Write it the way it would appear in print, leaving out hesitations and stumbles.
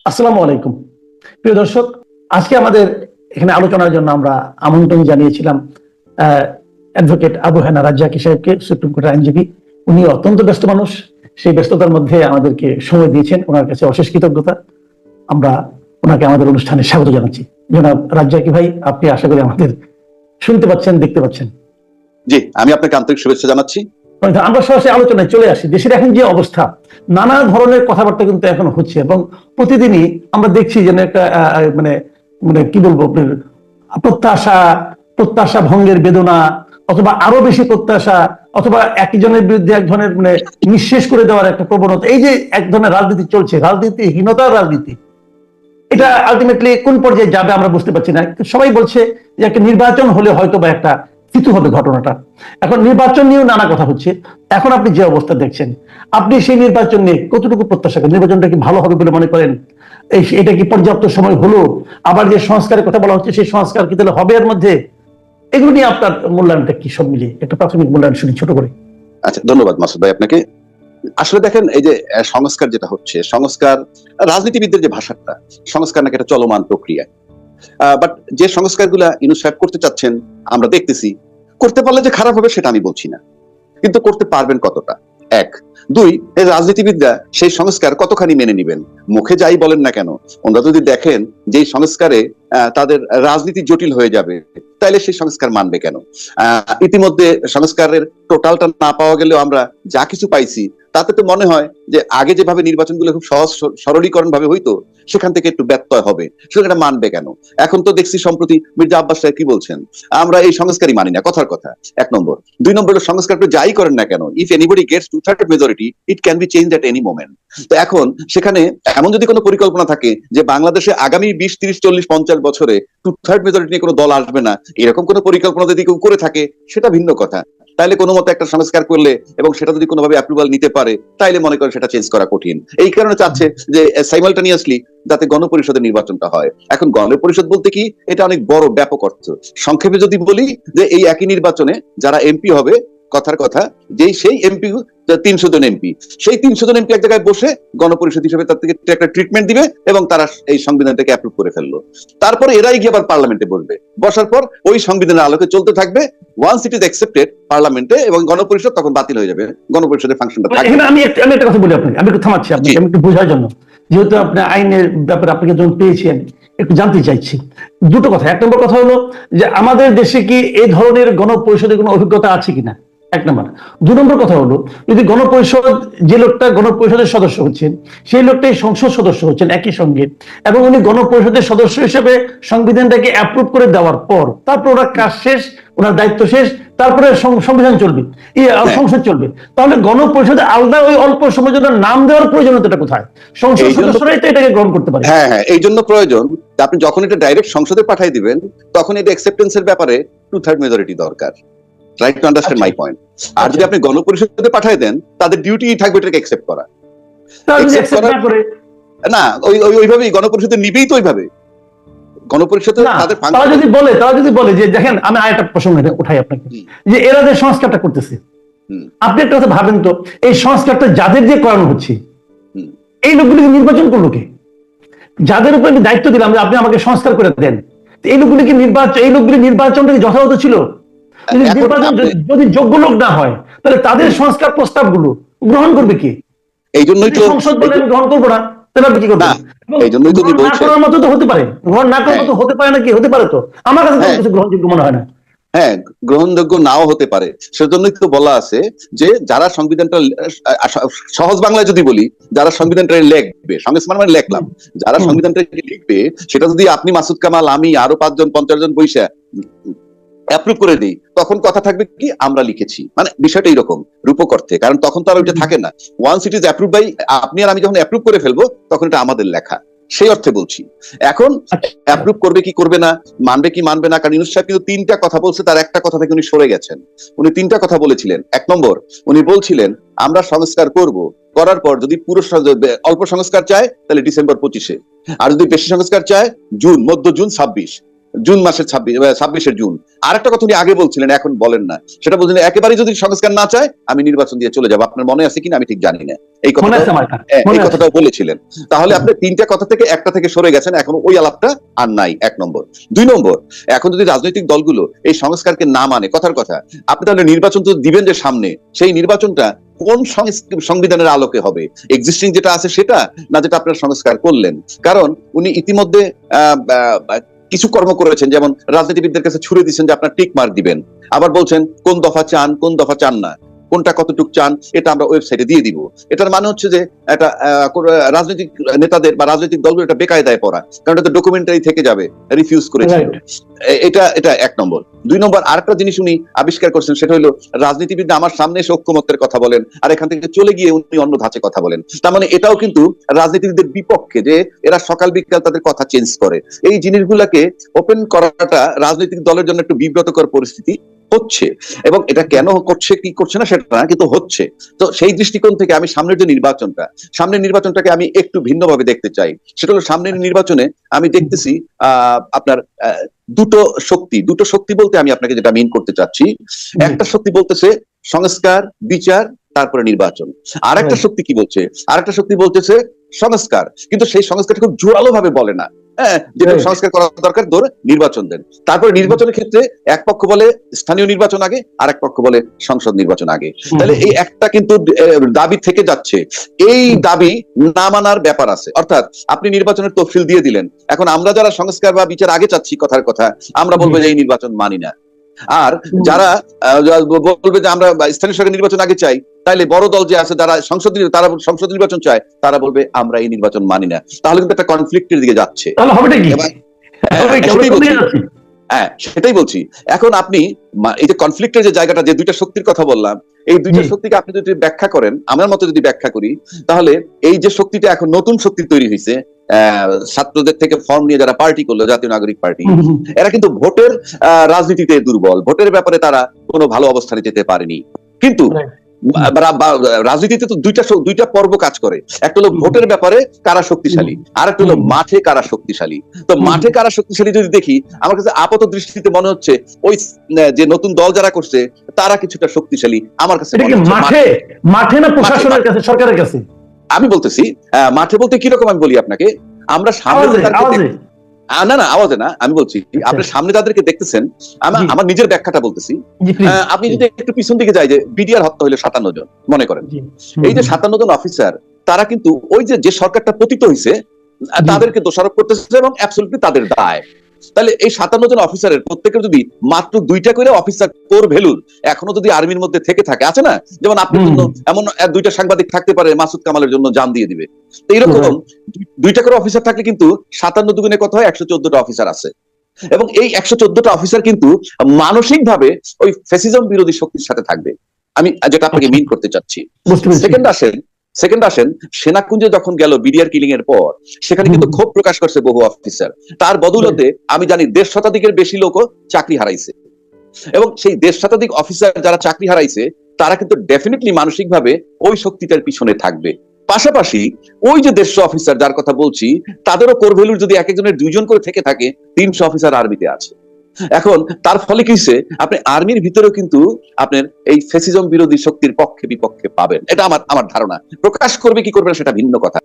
আসসালামু আলাইকুম। প্রিয় দর্শক, আজকে আমাদের এখানে আলোচনার জন্য আমরা আমন্ত্রণ জানিয়েছিলাম অ্যাডভোকেট আবু হেনা রাজ্জাকী সাহেবকে, সুপ্রিম কোর্টের আইনজীবী। উনি অত্যন্ত ব্যস্ত মানুষ, সেই ব্যস্ততার মধ্যে আমাদেরকে সময় দিয়েছেন। ওনার কাছে অশেষ কৃতজ্ঞতা। আমরা ওনাকে আমাদের অনুষ্ঠানে স্বাগত জানাচ্ছি। জনাব রাজ্জাকী ভাই, আপনি আশা করি আমাদের শুনতে পাচ্ছেন, দেখতে পাচ্ছেন। জি, আমি আপনাকে আন্তরিক শুভেচ্ছা জানাচ্ছি। আমরা সরাসরি আলোচনায় চলে আসি। দেশের এখন যে অবস্থা, নানা ধরনের কথাবার্তা কিন্তু এখন হচ্ছে এবং প্রতিদিনই আমরা দেখছি যেন একটা মানে মানে কি বলবো, আপনার প্রত্যাশা প্রত্যাশা ভঙ্গের বেদনা, অথবা আরো বেশি প্রত্যাশা, অথবা একজনের বিরুদ্ধে এক ধরনের নিঃশেষ করে দেওয়ার একটা প্রবণতা। এই যে এক ধরনের রাজনীতি চলছে, রাজনীতিহীনতার রাজনীতি, এটা আলটিমেটলি কোন পর্যায়ে যাবে আমরা বুঝতে পারছি না। সবাই বলছে যে একটা নির্বাচন হলে হয়তো বা একটা থিতু হবে ঘটনাটা। এখন নির্বাচন নিয়েও নানা কথা হচ্ছে। এখন আপনি যে অবস্থা দেখছেন, আপনি সেই নির্বাচন নিয়ে কতটুকু প্রত্যাশা করেন? নির্বাচনটা কি ভালো হবে বলে মনে করেন? এটা কি পর্যাপ্ত সময় হলো? আবার যে সংস্কারের কথা বলা হচ্ছে, সেই সংস্কার কি তাহলে হবে এর মধ্যে? এগুলো নিয়ে আপনার মূল্যায়নটা কি, সব মিলিয়ে একটা প্রাথমিক মূল্যায়ন শুনি ছোট করে। আচ্ছা, ধন্যবাদ মাসুদ ভাই আপনাকে। আসলে দেখেন, এই যে সংস্কার যেটা হচ্ছে, সংস্কার রাজনীতিবিদদের যে ভাষাটা, সংস্কার নাকি একটা চলমান প্রক্রিয়া। বাট যে সংস্কারগুলা ইউনূস সাহেব করতে চাচ্ছেন আমরা দেখতেছি। করতে পারলে যে খারাপ হবে সেটা আমি বলছি না, কিন্তু করতে পারবেন কতটা, এক। দুই, এই রাজনীতিবিদরা সেই সংস্কার কতখানি মেনে নিবেন। মুখে যাই বলেন না কেন, ওনারা যদি দেখেন যে সংস্কারে তাদের রাজনীতি জটিল হয়ে যাবে, তাইলে সেই সংস্কার মানবে কেন? ইতিমধ্যে সংস্কারের টোটালটা না পাওয়া গেলেও আমরা যা কিছু পাইছি, তাতে তো মনে হয় যে আগে যেভাবে নির্বাচনগুলো খুব সহজ সরলীকরণ ভাবে হইতো, সেখান থেকে একটু ব্যত্যয় হবে। সুতরাং এটা মানবে কেন? এখন তো দেখছি সম্প্রতি মির্জা আব্বাস সাহেব কি বলছেন, আমরা এই সংস্কারই মানি না, কথার কথা। এক নম্বর। দুই নম্বর, সংস্কার যাই করেন না কেন, if anybody gets 2/3 majority, it can be changed at any moment. তো এখন সেখানে এমন যদি কোনো পরিকল্পনা থাকে যে বাংলাদেশে আগামী 20, 30, 40, 50 বছরে 2/3 মেজরিটি নিয়ে কোনো দল আসবে না, এরকম কোনো পরিকল্পনা যদি কেউ করে থাকে, সেটা ভিন্ন কথা। তাইলে কোনো মতে একটা সংস্কার করলে এবং সেটা যদি কোনোভাবে অ্যাপ্রুভাল নিতে পারে, তাইলে মনে করেন সেটা চেঞ্জ করা কঠিন। এই কারণে চাচ্ছে যে সাইমালটেনিয়াসলি যাতে গণপরিষদের নির্বাচনটা হয়। এখন গণপরিষদ বলতে কি, এটা অনেক বড় ব্যাপক অর্থ। সংক্ষেপে যদি বলি যে এই একই নির্বাচনে যারা এমপি হবে, কথার কথা, সেই এমপি 300 জন এমপি, সেই 300 জন এমপি এক জায়গায় বসে গণপরিষদ হিসেবে তার থেকে একটা ট্রিটমেন্ট দিবে এবং তারা এই সংবিধানটাকে অ্যাপ্রুভ করে ফেললো। তারপরে এরাই গিয়ে আবার পার্লামেন্টে বসবে, বসার পর ওই সংবিধানের আলোকে চলতে থাকবে। ওয়ান্স ইট ইজ অ্যাকসেপ্টেড পার্লামেন্টে এবং গণপরিষদ তখন বাতিল হয়ে যাবে, গণপরিষদের ফাংশনটা থাকবে। এখানে আমি একটা কথা বলি আপনাকে, আমি একটু থামাচ্ছি আপনাকে, আমি একটু বোঝার জন্য, যেহেতু আপনি আইনের ব্যাপারে আপনাকে যখন পেয়েছি, আমি একটু জানতে চাইছি দুটো কথা। এক নম্বর কথা হলো যে আমাদের দেশে কি এই ধরনের গণপরিষদের কোনো অভিজ্ঞতা আছে কিনা, এক নম্বর। দুই নম্বর কথা হলো, যদি গণপরিষদ, যে লোকটা গণপরিষদের সদস্য হচ্ছেন, সেই লোকটাই সংসদ সদস্য হচ্ছেন একই সঙ্গে, এবং উনি গণপরিষদের সদস্য হিসেবে সংবিধানটাকে অ্যাপ্রুভ করে দেওয়ার পর তারপর ওনার কাজ শেষ, ওনার দায়িত্ব শেষ, তারপরে সংবিধান চলবে, সংসদ চলবে। তাহলে গণপরিষদে আলাদা ওই অল্প সময়ের জন্য নাম দেওয়ার প্রয়োজনীয়তা কোথায়? সংসদ সদস্যরাই তো এটাকে গ্রহণ করতে পারে। হ্যাঁ হ্যাঁ, এই জন্য প্রয়োজন আপনি যখন এটা ডাইরেক্ট সংসদে পাঠিয়ে দিবেন, তখন এটা অ্যাকসেপ্টেন্সের ব্যাপারে 2/3 মেজরিটি দরকার। Right to understand my point. আর যদি আপনি গণপরিষদে পাঠিয়ে দেন, তাদের ডিউটি থাকবে এটাকে অ্যাকসেপ্ট করা। না, ওইভাবেই গণপরিষদে নিবেই তো ওইভাবে। গণপরিষদে তাদের তারা যদি বলে যে দেখেন, আমি আরেকটা প্রসঙ্গ উঠাই আপনাকে, যে এরা যে সংস্কারটা করতেছে, আপনি একটা কথা ভাবেন তো, এই সংস্কারটা যাদের দিয়ে করানো হচ্ছে, এই লোকগুলিকে নির্বাচন করলো কে? যাদের উপর আমি দায়িত্ব দিলাম যে আপনি আমাকে সংস্কার করে দেন, এই লোকগুলি নির্বাচনটা যথাযথ ছিল? যদি যোগ্য লোক না হয়, তাহলে তাদের সংস্কার প্রস্তাব গুলো গ্রহণ করবে কি? এই জন্যই তো সংসদ বলে গ্রহণ করবো না, তাহলে আপনি কি করবেন? এই জন্যই তো না করার মতো তো হতে পারে, গ্রহণ না করার মতো হতে পারে নাকি? হতে পারে তো, আমার কাছে কিছু গ্রহণযোগ্য মনে হয় না। হ্যাঁ, গ্রহণযোগ্য নাও হতে পারে। সেজন্যই তো বলা আছে যে যারা সংবিধানটা, সহজ বাংলায় যদি বলি, যারা সংবিধানটা লিখবে, সংস্কার মানে লিখলাম, যারা সংবিধানটা লিখবে, সেটা যদি আপনি, মাসুদ কামাল, আমি, আরো 5 জন 50 জন বৈশা অ্যাপ্রুভ করে দিই, তখন কথা থাকবে কি আমরা লিখেছি, মানে বিষয়টা এইরকম রূপক অর্থে। কারণ তখন তো আর ওইটা থাকে না। Once it is approve by আপনি আর আমি, যখন অ্যাপ্রুভ করে ফেলবো, তখন এটা আমাদের লেখা, সেই অর্থে বলছি। এখন অ্যাপ্রুভ করবে কি করবে না, মানবে কি মানবে না, কারণ ইউনূস সাহেব কিন্তু 3টা কথা বলছে, তার একটা কথা থেকে উনি সরে গেছেন। উনি 3টা কথা বলেছিলেন। এক নম্বর, উনি বলছিলেন আমরা সংস্কার করব, করার পর যদি পুরো অল্প সংস্কার চায় তাহলে ডিসেম্বর 25-এ, আর যদি বেশি সংস্কার চায় মধ্য জুন 26। জুন মাসের 26 জুন আরেকটা কথা উনি আগে বলছিলেন, এখন বলেন না, সেটা বলছিলেন একেবারে যদি সংস্কার না চায় আমি নির্বাচন দিয়ে চলে যাবো। আপনার মনে আছে কিনা আমি ঠিক জানি না, এই মনে আছে কথাটা আমার, মনে এই আছে। কথাটাও বলেছিলেন। তাহলে আপনি তিনটা কথা থেকে একটা থেকে সরে গেছেন, এখন ওই আলাপটা আর নাই, 1 নম্বর। 2 নম্বর, এখন যদি রাজনৈতিক দলগুলো এই সংস্কারকে না মানে, কথার কথা, আপনি তাহলে নির্বাচন তো দিবেন যে সামনে, সেই নির্বাচনটা কোন সংবিধানের আলোকে হবে? এক্সিস্টিং যেটা আছে সেটা, না যেটা আপনারা সংস্কার করলেন? কারণ উনি ইতিমধ্যে আহ, আহ, কিছু কর্ম করেছেন, যেমন রাজনীতিবিদদের কাছে ছুড়ে দিচ্ছেন যে আপনার টিক মার্ক দিবেন, আবার বলছেন কোন দফা চান কোন দফা চান না, কোনটা কতটুক চান এটা আমরা ওয়েবসাইটে দিয়ে দিব। এটার মানে হচ্ছে যে একটা রাজনৈতিক নেতাদের বা রাজনৈতিক দলগুলো এটা বেকায়দায় পড়া, কারণ এটা ডকুমেন্টারি থেকে যাবে, রিফিউজ করেছিল। এটা এটা 1 নম্বর। 2 নম্বর, আরেকটা জিনিস উনি আবিষ্কার করছেন, সেটা হলো রাজনীতিবিদ আমার সামনে এসে ঐক্যমত্যের কথা বলেন, আর এখান থেকে চলে গিয়ে উনি অন্য ধাঁচে কথা বলেন। তার মানে এটাও কিন্তু রাজনীতিবিদদের বিপক্ষে, যে এরা সকাল বিকাল তাদের কথা চেঞ্জ করে। এই জিনিসগুলাকে ওপেন করাটা রাজনৈতিক দলের জন্য একটু বিব্রতকর পরিস্থিতি হচ্ছে, এবং এটা কেন করছে কি করছে না সেটা না, কিন্তু হচ্ছে। তো সেই দৃষ্টিকোণ থেকে আমি সামনের যে সামনের নির্বাচনটাকে আমি একটু ভিন্নভাবে দেখতে চাই। সেটা হলো সামনের নির্বাচনে আমি দেখতেছি আপনার দুটো শক্তি বলতে আমি আপনাকে যেটা মিন করতে চাচ্ছি, একটা শক্তি বলতেছে সংস্কার বিচার তারপরে নির্বাচন, আর একটা শক্তি কি বলছে, আর একটা শক্তি বলতেছে সংস্কার, কিন্তু সেই সংস্কারটা খুব জোরালো ভাবে বলে না। হ্যাঁ, যেটা সংস্কার করা দরকার ধরে নির্বাচন দেন, তারপরে নির্বাচনের ক্ষেত্রে এক পক্ষ বলে স্থানীয় নির্বাচন আগে, আর এক পক্ষ বলে সংসদ নির্বাচন আগে। তাহলে এই একটা কিন্তু দাবি থেকে যাচ্ছে, এই দাবি না মানার ব্যাপার আছে। অর্থাৎ আপনি নির্বাচনের তফসিল দিয়ে দিলেন, এখন আমরা যারা সংস্কার বা বিচার আগে চাচ্ছি, কথার কথা, আমরা বলবো যে এই নির্বাচন মানি না। আর যারা বলবে যে আমরা স্থানীয় সরকার নির্বাচন আগে চাই, তাইলে বড় দল যে আছে তারা সংসদ নির্বাচন চায়, তারা বলবে আমরা এই নির্বাচন মানি না। তাহলে কিন্তু একটা কনফ্লিক্টের দিকে যাচ্ছে। হ্যাঁ, সেটাই বলছি। এখন আপনি এই যে কনফ্লিক্টের যে জায়গাটা, যে দুইটা শক্তির কথা বললাম, এই দুইটা শক্তিকে আপনি যদি ব্যাখ্যা করেন, আমার মতো যদি ব্যাখ্যা করি, তাহলে এই যে শক্তিটা এখন নতুন শক্তি তৈরি হয়েছে, ছাত্রদের থেকে ফর্ম নিয়ে যারা পার্টি করলো, জাতীয় নাগরিক পার্টি, এরা কিন্তু ভোটের রাজনীতিতে দুর্বল, ভোটের ব্যাপারে তারা কোনো ভালো অবস্থানে যেতে পারেনি। কিন্তু রাজনীতিতে তো দুইটা পর্ব কাজ করে, একটা হলো ভোটের ব্যাপারে কারা শক্তিশালী, আর একটা হলো মাঠে কারা শক্তিশালী। তো মাঠে কারা শক্তিশালী যদি দেখি, আমার কাছে আপাত দৃষ্টিতে মনে হচ্ছে ওই যে নতুন দল যারা করছে তারা কিছুটা শক্তিশালী আমার কাছে। মাঠে না প্রশাসনের কাছে, সরকারের কাছে? আমি বলতেছি মাঠে বলতে কিরকম, আমি বলি আপনাকে, আমরা না না আওয়াজে না, আমি বলছি আপনার সামনে তাদেরকে দেখতেছেন, আমার নিজের ব্যাখ্যাটা বলতেছি। আপনি যদি একটু পিছন দিকে যাই, যে বিডিআর হত্যা হইলো 57 জন, মনে করেন এই যে 57 জন অফিসার, তারা কিন্তু ওই যে সরকারটা পতিত হয়েছে তাদেরকে দোষারোপ করতেছে, এবং অ্যাবসলিউটলি তাদের দায়। তাহলে এই 57 জন অফিসারের প্রত্যেকের যদি মাত্র 2টা করে অফিসার কোর ভ্যালুর এখনো যদি আর্মির মধ্যে থেকে থাকে, আছে না, যেমন আপনার জন্য এমন 2টা সাংবাদিক থাকতে পারে মাসুদ কামালের জন্য জান দিয়ে দিবে, তো এইরকম 2টা করে অফিসার থাকলে কিন্তু 57 দুগুণে কত হয়, 114টা অফিসার আছে। এবং এই 114টা অফিসার কিন্তু মানসিক ভাবে ওই ফ্যাসিজম বিরোধী শক্তির সাথে থাকবে, আমি যেটা আপনাকে মিন করতে চাচ্ছি। সেকেন্ড আসেন সেনাকুঞ্জে যখন গেল বিডিআর কিলিং এর পর, সেখানে কিন্তু ক্ষোভ প্রকাশ করছে বহু অফিসার। তার বদৌলতে আমি জানি 1.5 শতাধিকের বেশি লোকও চাকরি হারাইছে, এবং সেই 1.5 শতাধিক অফিসার যারা চাকরি হারাইছে তারা কিন্তু ডেফিনেটলি মানসিক ভাবে ওই শক্তিটার পিছনে থাকবে। পাশাপাশি ওই যে 150 অফিসার যার কথা বলছি, তাদেরও কোর ভ্যালুর যদি এক একজনের 2 জন করে থেকে থাকে, 300 অফিসার আর্মিতে আছে। এখন তার ফলে কি হচ্ছে, আপনি আর্মির ভিতরেও কিন্তু আপনার এই ফ্যাসিজম বিরোধী শক্তির পক্ষে বিপক্ষে পাবেন, এটা আমার ধারণা। প্রকাশ করবে কি করবে না সেটা ভিন্ন কথা।